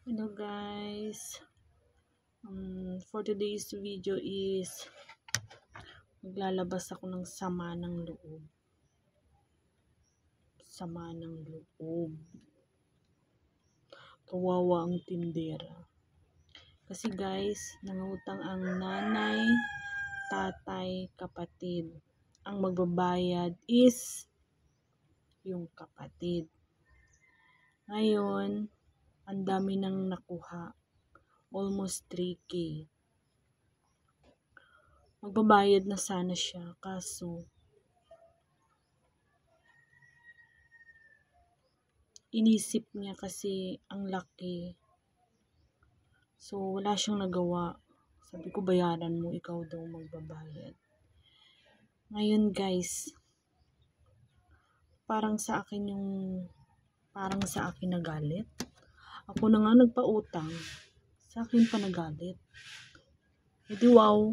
Hello guys, for today's video is maglalabas ako ng sama ng loob. Kawawa ang tindera. Kasi guys, nangutang ang nanay, tatay, kapatid. Ang magbabayad is yung kapatid. Ngayon, ang dami nang nakuha. Almost 3K. Magbabayad na sana siya, kaso inisip niya kasi ang laki. So, wala siyang nagawa. Sabi ko, bayaran mo, ikaw daw magbabayad. Ngayon guys, parang sa akin nagalit. Ako na nga nagpautang, sa akin pa nagalit. Edi wow,